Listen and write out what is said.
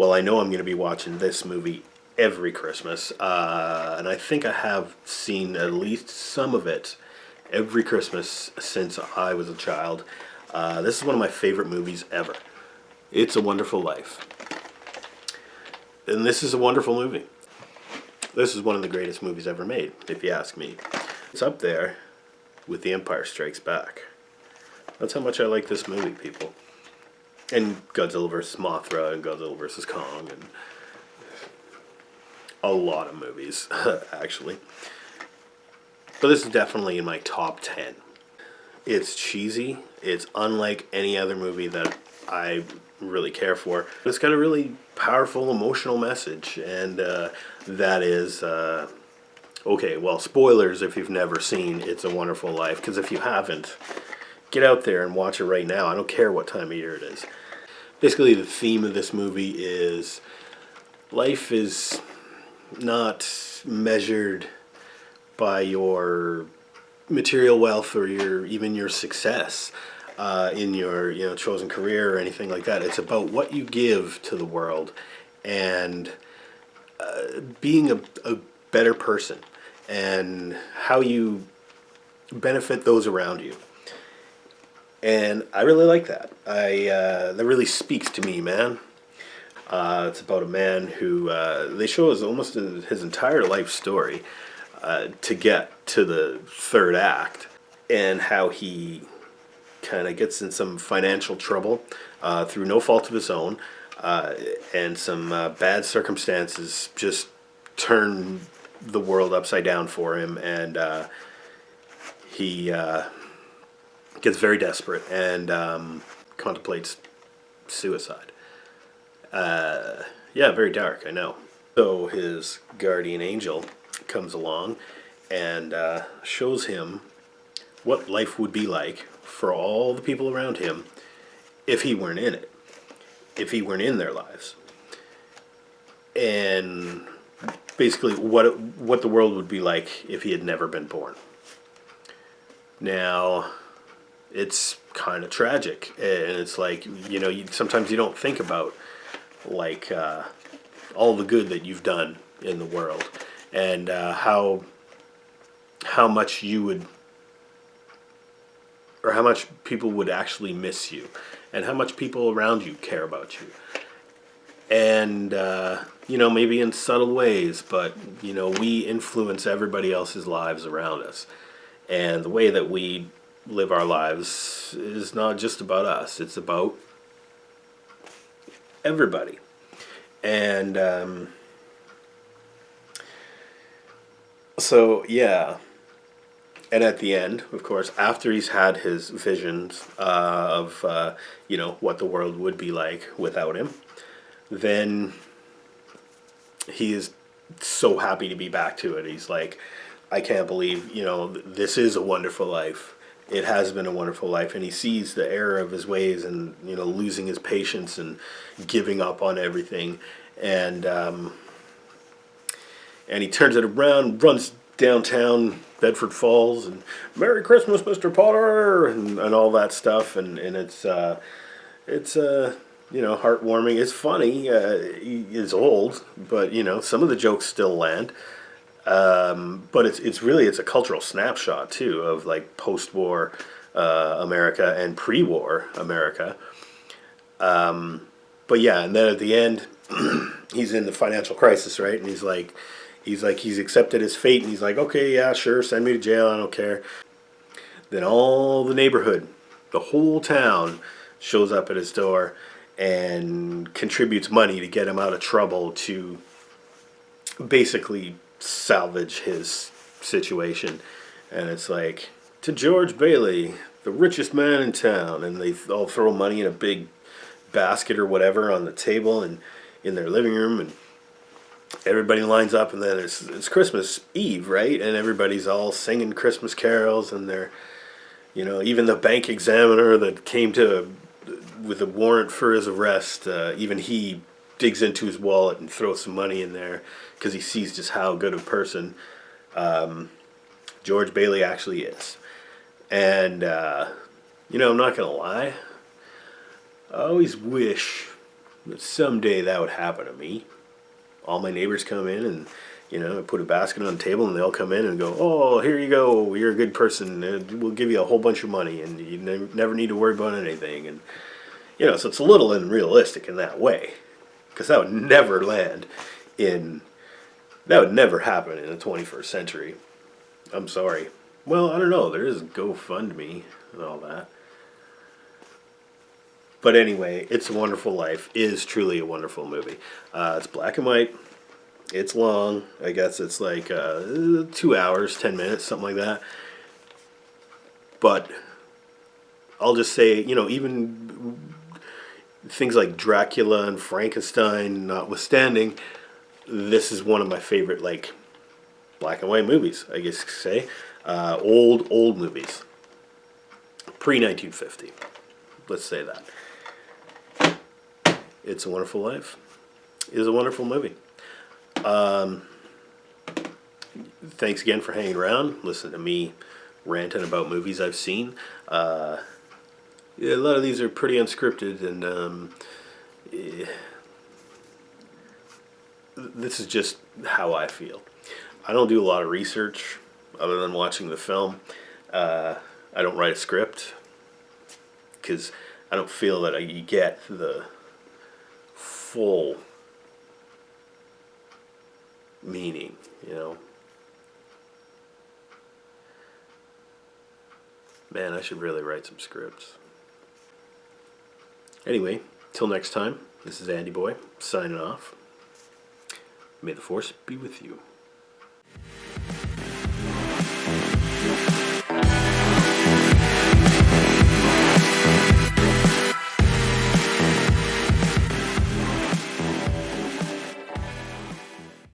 well, I know I'm going to be watching this movie every Christmas, and I think I have seen at least some of it every Christmas since I was a child. This is one of my favorite movies ever. It's a Wonderful Life. And this is a wonderful movie. This is one of the greatest movies ever made, if you ask me. It's up there with The Empire Strikes Back. That's how much I like this movie, people. And Godzilla vs. Mothra and Godzilla vs. Kong and a lot of movies, actually. But this is definitely in my top 10. It's cheesy. It's unlike any other movie that I really care for. It's got a really powerful emotional message, and that is, okay, well, spoilers if you've never seen It's a Wonderful Life, because if you haven't, get out there and watch it right now. I don't care what time of year it is. Basically, the theme of this movie is life is not measured by your material wealth or even your success in your chosen career or anything like that. It's about what you give to the world and being a better person and how you benefit those around you. And I really like that. That really speaks to me, man. It's about a man who they show us almost his entire life story to get to the third act, and how he kind of gets in some financial trouble through no fault of his own, and some bad circumstances just turn the world upside down for him, and he gets very desperate and contemplates suicide. Yeah, very dark, I know. So his guardian angel comes along and shows him what life would be like for all the people around him if he weren't in it, if he weren't in their lives. And basically what the world would be like if he had never been born. Now, it's kind of tragic, and it's like, sometimes you don't think about like all the good that you've done in the world, and how much you would, or how much people would actually miss you, and how much people around you care about you. And maybe in subtle ways, but we influence everybody else's lives around us, and the way that we live our lives is not just about us, it's about everybody. And so yeah, and at the end, of course, after he's had his visions of what the world would be like without him, then he is so happy to be back to it. He's like, I can't believe this is a wonderful life. It has been a wonderful life, and he sees the error of his ways, and losing his patience and giving up on everything, and he turns it around, runs downtown Bedford Falls, and Merry Christmas, Mr. Potter, and all that stuff, and it's heartwarming. It's funny. He is old, but some of the jokes still land. But it's really a cultural snapshot too of like post-war America and pre-war America. But yeah, and then at the end, he's in the financial crisis, right? And he's accepted his fate, and he's like, okay, yeah, sure, send me to jail, I don't care. Then all the neighborhood, the whole town, shows up at his door and contributes money to get him out of trouble, to basically salvage his situation. And it's like, to George Bailey, the richest man in town, and they all throw money in a big basket or whatever on the table and in their living room, and everybody lines up, and then it's Christmas Eve, right? And everybody's all singing Christmas carols, and they're even the bank examiner that came with a warrant for his arrest, even he digs into his wallet and throws some money in there, because he sees just how good a person George Bailey actually is. And I'm not gonna lie, I always wish someday that would happen to me. All my neighbors come in and, I put a basket on the table and they all come in and go, oh, here you go, you're a good person, we'll give you a whole bunch of money and you never need to worry about anything. And, so it's a little unrealistic in that way. Because that would never that would never happen in the 21st century. I'm sorry. Well, I don't know, there is GoFundMe and all that. But anyway, It's a Wonderful Life is truly a wonderful movie. It's black and white. It's long. I guess it's like 2 hours, 10 minutes, something like that. But I'll just say, even things like Dracula and Frankenstein notwithstanding, this is one of my favorite, like, black and white movies, I guess you could say. Old movies. Pre-1950. Let's say that. It's a Wonderful Life is a wonderful movie. Thanks again for hanging around, listening to me ranting about movies I've seen. A lot of these are pretty unscripted, and this is just how I feel. I don't do a lot of research other than watching the film. I don't write a script because I don't feel that I get the full meaning, Man, I should really write some scripts. Anyway, till next time, this is Andy Boy, signing off. May the Force be with you.